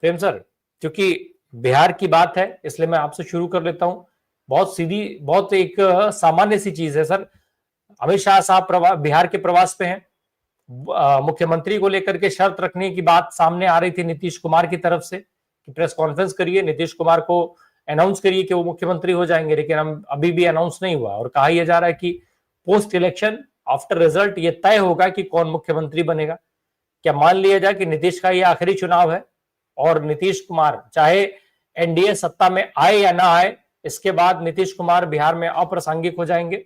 प्रेम sir, क्योंकि बिहार की बात है इसलिए मैं आपसे शुरू कर लेता हूं। बहुत सीधी, बहुत एक सामान्य सी चीज है सर। अमित शाह साहब बिहार के प्रवास पे हैं। मुख्यमंत्री को लेकर के शर्त रखने की बात सामने आ रही थी नीतीश कुमार की तरफ से कि प्रेस कॉन्फ्रेंस करिए, नीतीश कुमार को अनाउंस करिए कि वो मुख्यमंत्री हो जाएंगे, लेकिन हम अभी भी अनाउंस नहीं हुआ और कहा यह जा रहा है कि पोस्ट इलेक्शन आफ्टर रिजल्ट ये तय होगा कि कौन मुख्यमंत्री बनेगा। क्या मान लिया जाए कि नीतीश का ये आखिरी चुनाव है और नीतीश कुमार चाहे एनडीए सत्ता में आए या ना आए, इसके बाद नीतीश कुमार बिहार में अप्रासंगिक हो जाएंगे?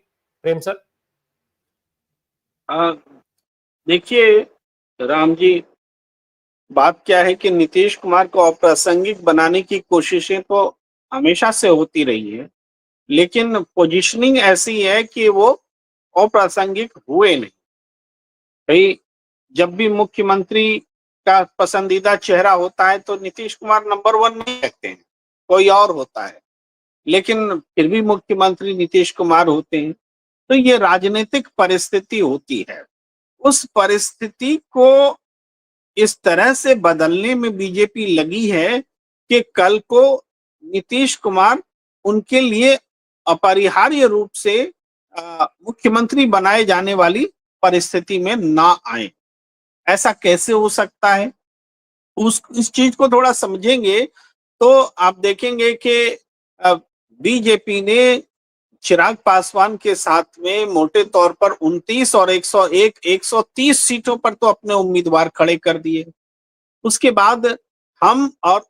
प्रेम सर। देखिए राम जी, बात क्या है कि नीतीश कुमार को अप्रासंगिक बनाने की कोशिशें तो हमेशा से होती रही है, लेकिन पोजीशनिंग ऐसी है कि वो अप्रासंगिक हुए नहीं। भाई, जब भी मुख्यमंत्री का पसंदीदा चेहरा होता है तो नीतीश कुमार नंबर 1 नहीं रखते हैं, कोई और होता है, लेकिन फिर भी मुख्यमंत्री नीतीश कुमार होते हैं। तो ये राजनीतिक परिस्थिति होती है। उस परिस्थिति को इस तरह से बदलने में बीजेपी लगी है कि कल को नीतीश कुमार उनके लिए अपरिहार्य रूप से मुख्यमंत्री बनाए जाने वाली परिस्थिति में ना आए। ऐसा कैसे हो सकता है, इस चीज को थोड़ा समझेंगे तो आप देखेंगे कि बीजेपी ने चिराग पासवान के साथ में मोटे तौर पर 29 और 101 130 सीटों पर तो अपने उम्मीदवार खड़े कर दिए। उसके बाद हम और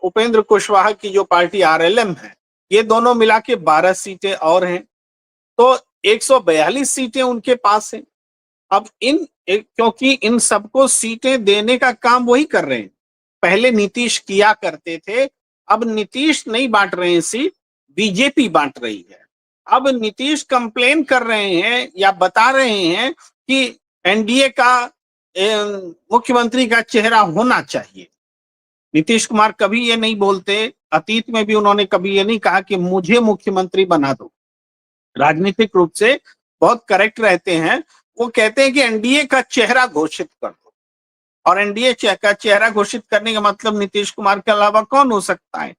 उपेंद्र कुशवाहा की जो पार्टी आरएलएम है, ये दोनों मिला के 12 सीटें और हैं, तो 142 सीटें उनके पास हैं। अब क्योंकि इन सबको सीटें देने का काम वही कर रहे हैं, पहले नीतीश किया करते थे, अब नीतीश नहीं बांट रहे हैं सीट, बीजेपी बांट रही है। अब नीतीश कंप्लेन कर रहे हैं या बता रहे हैं कि एनडीए का मुख्यमंत्री का चेहरा होना चाहिए। नीतीश कुमार कभी ये नहीं बोलते, अतीत में भी उन्होंने कभी ये नहीं कहा कि मुझे मुख्यमंत्री बना दो। राजनीतिक रूप से बहुत करेक्ट रहते हैं। वो कहते हैं कि एनडीए का चेहरा घोषित कर दो, और एनडीए का चेहरा घोषित करने का मतलब नीतीश कुमार के अलावा कौन हो सकता है।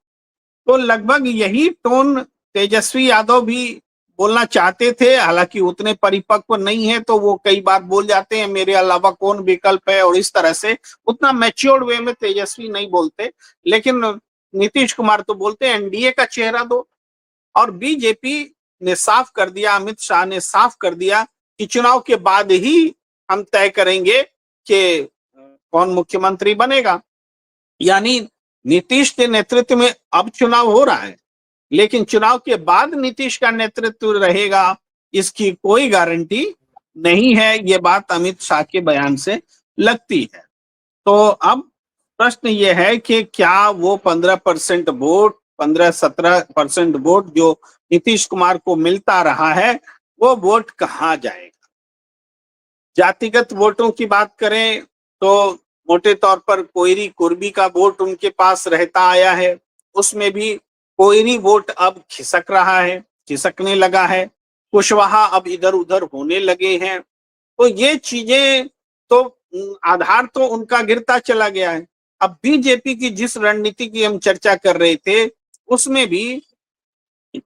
तो लगभग यही टोन तेजस्वी यादव भी बोलना चाहते थे, हालांकि उतने परिपक्व नहीं है तो वो कई बार बोल जाते हैं मेरे अलावा कौन विकल्प है, और इस तरह से उतना मैच्योर्ड वे में तेजस्वी नहीं बोलते, लेकिन नीतीश कुमार तो बोलते हैं एनडीए का चेहरा दो। और बीजेपी ने साफ कर दिया, अमित शाह ने साफ कर दिया कि चुनाव के बाद ही हम तय करेंगे कि कौन मुख्यमंत्री बनेगा। यानी नीतीश के नेतृत्व में अब चुनाव हो रहा है, लेकिन चुनाव के बाद नीतीश का नेतृत्व रहेगा इसकी कोई गारंटी नहीं है। ये बात अमित शाह के बयान से लगती है। तो अब प्रश्न ये है कि क्या वो 15% वोट, 15-17% वोट जो नीतीश कुमार को मिलता रहा है, वो वोट कहाँ जाएगा। जातिगत वोटों की बात करें तो मोटे तौर पर कोयरी कुर्बी का वोट उनके पास रहता आया है, उसमें भी कोयरी वोट अब खिसक रहा है, खिसकने लगा है। कुशवाहा अब इधर उधर होने लगे हैं। तो ये चीजें तो आधार तो उनका गिरता चला गया है। अब बीजेपी की जिस रणनीति की हम चर्चा कर रहे थे, उसमें भी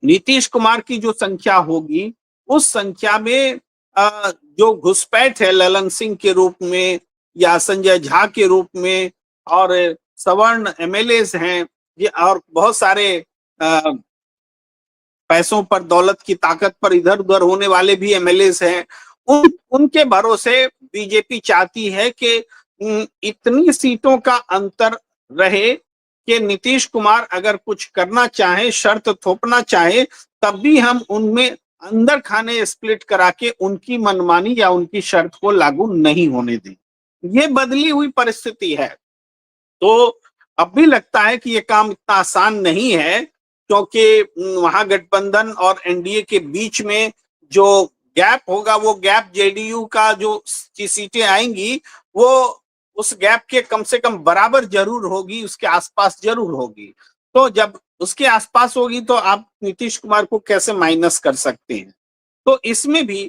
नीतीश कुमार की जो संख्या होगी, उस संख्या में जो घुसपैठ है ललन सिंह के रूप में या संजय झा के रूप में, और सवर्ण एमएलए हैं ये, और बहुत सारे पैसों पर, दौलत की ताकत पर इधर उधर होने वाले भी एमएलए हैं, उनके भरोसे बीजेपी चाहती है कि इतनी सीटों का अंतर रहे कि नीतीश कुमार अगर कुछ करना चाहे, शर्त थोपना चाहे, तब भी हम उनमें अंदर खाने स्प्लिट करा के उनकी मनमानी या उनकी शर्त को लागू नहीं होने दें। ये बदली हुई परिस्थिति है। तो अब भी लगता है कि ये काम इतना आसान नहीं है, क्योंकि महागठबंधन और एनडीए के बीच में जो गैप होगा, वो गैप जेडीयू का जो सीटें आएंगी, वो उस गैप के कम से कम बराबर जरूर होगी, उसके आसपास जरूर होगी। तो जब उसके आसपास होगी तो आप नीतीश कुमार को कैसे माइनस कर सकते हैं। तो इसमें भी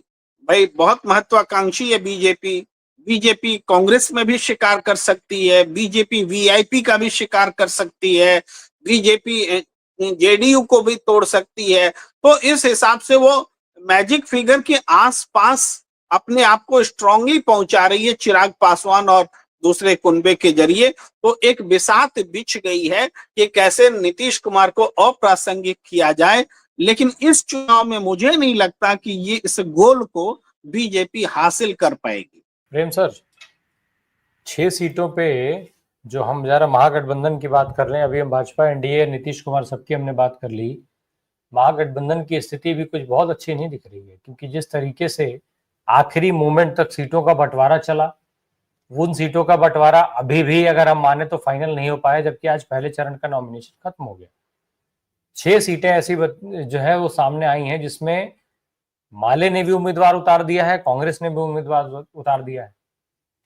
भाई बहुत महत्वाकांक्षी है बीजेपी। बीजेपी कांग्रेस में भी शिकार कर सकती है, बीजेपी वीआईपी का भी शिकार कर सकती है, बीजेपी जेडीयू को भी तोड़ सकती है। तो इस हिसाब से वो मैजिक फिगर के आसपास अपने आप को स्ट्रांगली पहुंचा रही है चिराग पासवान और दूसरे कुनबे के जरिए। तो एक बिसात बिछ गई है कि कैसे नीतीश कुमार को अप्रासंगिक किया जाए, लेकिन इस चुनाव में मुझे नहीं लगता कि ये इस गोल को बीजेपी हासिल कर पाएगी। प्रेम सर, 6 सीटों पे जो हम जरा महागठबंधन की बात कर रहे हैं, अभी हम भाजपा, एनडीए, नीतीश कुमार सबकी हमने बात कर ली। महागठबंधन की स्थिति भी कुछ बहुत अच्छी नहीं दिख रही है, क्योंकि जिस तरीके से आखिरी मोमेंट तक सीटों का बंटवारा चला, उन सीटों का बंटवारा अभी भी अगर हम माने तो फाइनल नहीं हो पाया, जबकि आज पहले चरण का नॉमिनेशन खत्म हो गया। 6 सीटें ऐसी जो है वो सामने आई हैं जिसमें माले ने भी उम्मीदवार उतार दिया है, कांग्रेस ने भी उम्मीदवार उतार दिया है।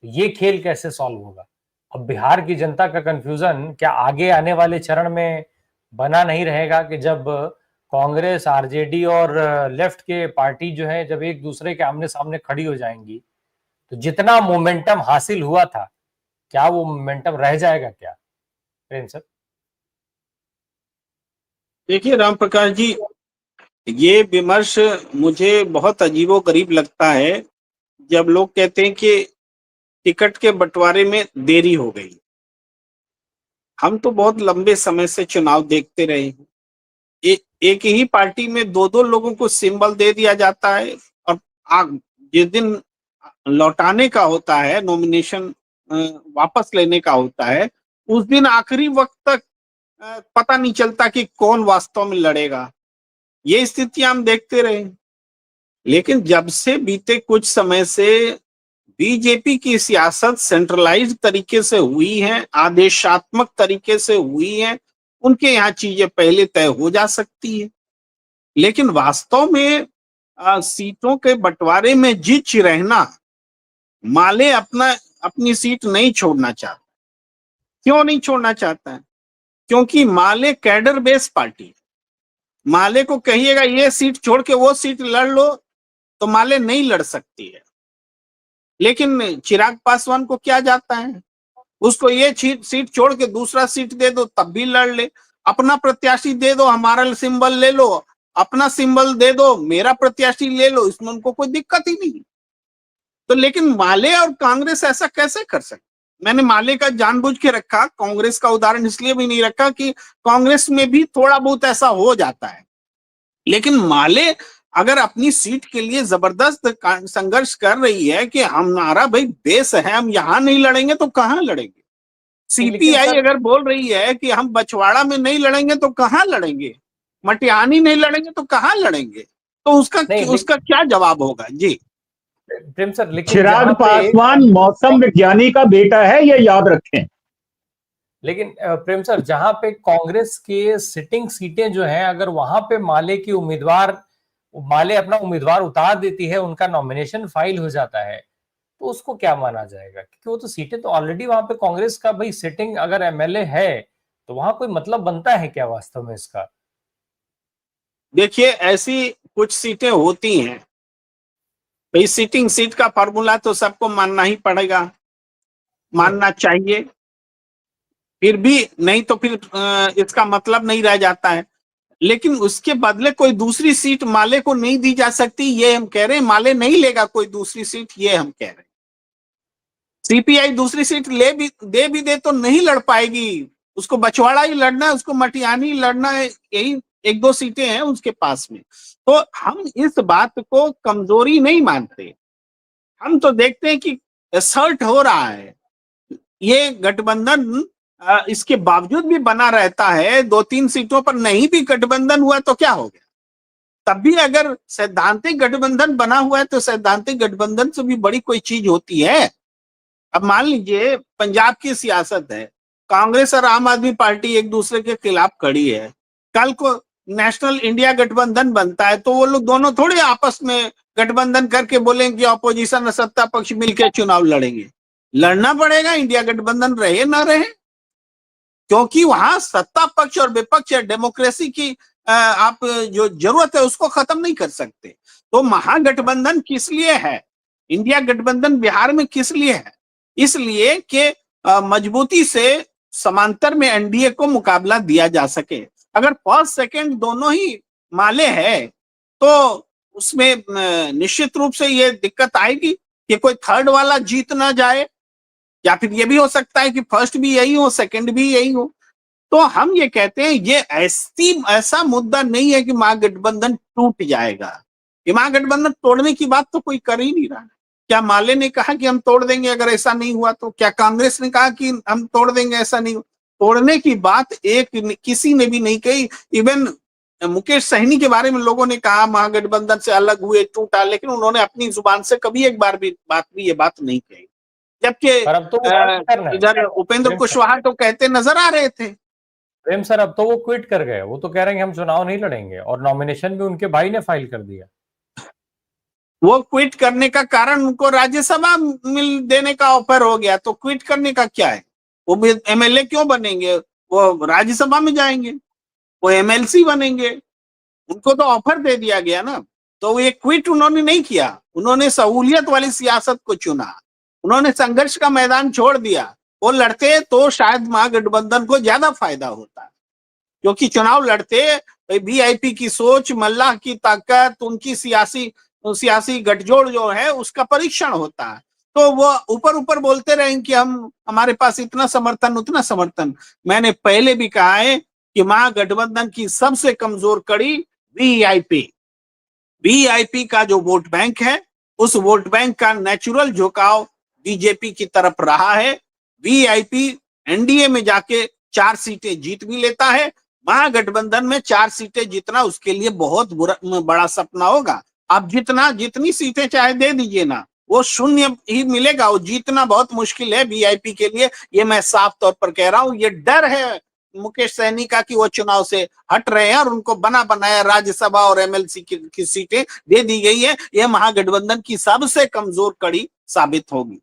ये खेल कैसे सॉल्व होगा? अब बिहार की जनता का कंफ्यूजन क्या आगे आने वाले चरण में बना नहीं रहेगा कि जब कांग्रेस, आरजेडी और लेफ्ट के पार्टी जो है जब एक दूसरे के आमने सामने खड़ी हो जाएंगी, तो जितना मोमेंटम हासिल हुआ था, क्या वो मोमेंटम रह जाएगा क्या प्रेम सर? देखिए राम प्रकाश जी, ये विमर्श मुझे बहुत अजीबोगरीब लगता है जब लोग कहते हैं कि टिकट के बंटवारे में देरी हो गई। हम तो बहुत लंबे समय से चुनाव देखते रहे हैं। एक ही पार्टी में दो दो लोगों को सिंबल दे दिया जाता है, और जिस दिन लौटाने का होता है, नॉमिनेशन वापस लेने का होता है, उस दिन आखिरी वक्त तक पता नहीं चलता कि कौन वास्तव में लड़ेगा। ये स्थिति हम देखते रहे। लेकिन जब से बीते कुछ समय से बीजेपी की सियासत सेंट्रलाइज्ड तरीके से हुई है, आदेशात्मक तरीके से हुई है, उनके यहाँ चीजें पहले तय हो जा सकती है। लेकिन वास्तव में सीटों के बंटवारे में जिच रहना, माले अपनी सीट नहीं छोड़ना चाहता। क्यों नहीं छोड़ना चाहता है? क्योंकि माले कैडर बेस पार्टी है। माले को कहिएगा ये सीट छोड़ के वो सीट लड़ लो, तो माले नहीं लड़ सकती है। लेकिन चिराग पासवान को क्या जाता है, उसको ये सीट छोड़ के दूसरा सीट दे दो तब भी लड़ ले, अपना प्रत्याशी दे दो, हमारा सिंबल ले लो, अपना सिंबल दे दो, मेरा प्रत्याशी ले लो, इसमें उनको कोई दिक्कत ही नहीं। तो लेकिन माले और कांग्रेस ऐसा कैसे कर सकते? मैंने माले का जानबूझ के रखा, कांग्रेस का उदाहरण इसलिए भी नहीं रखा कि कांग्रेस में भी थोड़ा बहुत ऐसा हो जाता है। लेकिन माले अगर अपनी सीट के लिए जबरदस्त संघर्ष कर रही है कि हमारा भाई बेस है, हम यहां नहीं लड़ेंगे तो कहां लड़ेंगे। सीपीआई अगर बोल रही है कि हम बछवाड़ा में नहीं लड़ेंगे तो कहां लड़ेंगे, मटिहानी नहीं लड़ेंगे तो कहां लड़ेंगे, तो उसका क्या जवाब होगा? जी प्रेम सर, लेकिन चिराग पासवान मौसम विज्ञानी का बेटा है, ये याद रखें। लेकिन प्रेम सर, जहां पे कांग्रेस के सिटिंग सीटें जो हैं, अगर वहां पे माले अपना उम्मीदवार उतार देती है, उनका नॉमिनेशन फाइल हो जाता है, तो उसको क्या माना जाएगा? क्योंकि वो तो सीटें तो ऑलरेडी वहां पे कांग्रेस का भाई सिटिंग अगर एमएलए है, तो वहां कोई मतलब बनता है क्या वास्तव में इसका? देखिए, ऐसी कुछ सीटें होती हैं भाई, सिटिंग सीट का फॉर्मूला तो सबको मानना ही पड़ेगा, मानना चाहिए, फिर भी नहीं तो फिर इसका मतलब नहीं रह जाता है। लेकिन उसके बदले कोई दूसरी सीट माले को नहीं दी जा सकती, ये हम कह रहे हैं। माले नहीं लेगा कोई दूसरी सीट, ये हम कह रहे हैं। सीपीआई दूसरी सीट भी दे तो नहीं लड़ पाएगी, उसको बछवाड़ा ही लड़ना है, उसको मटिहानी लड़ना है, यही एक दो सीटें हैं उसके पास में। तो हम इस बात को कमजोरी नहीं मानते, हम तो देखते हैं कि असर्ट हो रहा है। ये गठबंधन इसके बावजूद भी बना रहता है। 2-3 सीटों पर नहीं भी गठबंधन हुआ तो क्या हो गया? तब भी अगर सैद्धांतिक गठबंधन बना हुआ है तो सैद्धांतिक गठबंधन से भी बड़ी कोई चीज होती है। अब मान लीजिए पंजाब की सियासत है, कांग्रेस और आम आदमी पार्टी एक दूसरे के खिलाफ खड़ी है, कल को नेशनल इंडिया गठबंधन बनता है तो वो लोग दोनों थोड़े आपस में गठबंधन करके बोलेंगे कि अपोजिशन और सत्ता पक्ष मिलकर चुनाव लड़ेंगे। लड़ना पड़ेगा, इंडिया गठबंधन रहे ना रहे, क्योंकि वहां सत्ता पक्ष और विपक्ष या डेमोक्रेसी की आप जो जरूरत है उसको खत्म नहीं कर सकते। तो महागठबंधन किस लिए है? इंडिया गठबंधन बिहार में किस लिए है? इसलिए कि मजबूती से समांतर में एनडीए को मुकाबला दिया जा सके। अगर फर्स्ट सेकंड दोनों ही माले है तो उसमें निश्चित रूप से ये दिक्कत आएगी कि कोई थर्ड वाला जीत ना जाए, या फिर ये भी हो सकता है कि फर्स्ट भी यही हो, सेकंड भी यही हो। तो हम ये कहते हैं ये ऐसा मुद्दा नहीं है कि महागठबंधन टूट जाएगा। ये महागठबंधन तोड़ने की बात तो कोई कर ही नहीं रहा है। क्या माले ने कहा कि हम तोड़ देंगे अगर ऐसा नहीं हुआ तो? क्या कांग्रेस ने कहा कि हम तोड़ देंगे ऐसा नहीं हुआ? तोड़ने की बात किसी ने भी नहीं कही। इवन मुकेश सहनी के बारे में लोगों ने कहा महागठबंधन से अलग हुए, टूटा, लेकिन उन्होंने अपनी जुबान से कभी एक बार भी ये बात नहीं कही। जबकि इधर उपेंद्र कुशवाहा तो कहते नजर आ रहे थे। प्रेम सर, अब तो वो क्विट कर गए। वो तो कह रहे हैं हम चुनाव नहीं लड़ेंगे, और नॉमिनेशन भी उनके भाई ने फाइल कर दिया। वो क्विट करने का कारण उनको राज्यसभा मिल देने का ऑफर हो गया, तो क्विट करने का क्या है? वो भी एमएलए क्यों बनेंगे? वो राज्यसभा में जाएंगे, वो एमएलसी बनेंगे, उनको तो ऑफर दे दिया गया ना। तो ये क्विट उन्होंने नहीं किया, उन्होंने सहूलियत वाली सियासत को चुना, उन्होंने संघर्ष का मैदान छोड़ दिया। वो लड़ते तो शायद महागठबंधन को ज्यादा फायदा होता, क्योंकि चुनाव लड़ते वीआईपी की सोच, मल्लाह की ताकत, उनकी सियासी गठजोड़ जो है उसका परीक्षण होता है। तो वो ऊपर ऊपर बोलते रहे कि हमारे पास इतना समर्थन उतना समर्थन। मैंने पहले भी कहा है कि महागठबंधन की सबसे कमजोर कड़ी वीआईपी का जो वोट बैंक है, उस वोट बैंक का नेचुरल झुकाव बीजेपी की तरफ रहा है। वीआईपी एनडीए में जाके 4 सीटें जीत भी लेता है, महागठबंधन में 4 सीटें जीतना उसके लिए बहुत बड़ा सपना होगा। आप जितनी सीटें चाहे दे दीजिए ना, वो शून्य ही मिलेगा, वो जीतना बहुत मुश्किल है वीआईपी के लिए। ये मैं साफ तौर पर कह रहा हूं। ये डर है मुकेश सहनी का कि वो चुनाव से हट रहे हैं और उनको बना बनाया राज्यसभा और एमएलसी की सीटें दे दी गई है। ये महागठबंधन की सबसे कमजोर कड़ी साबित होगी।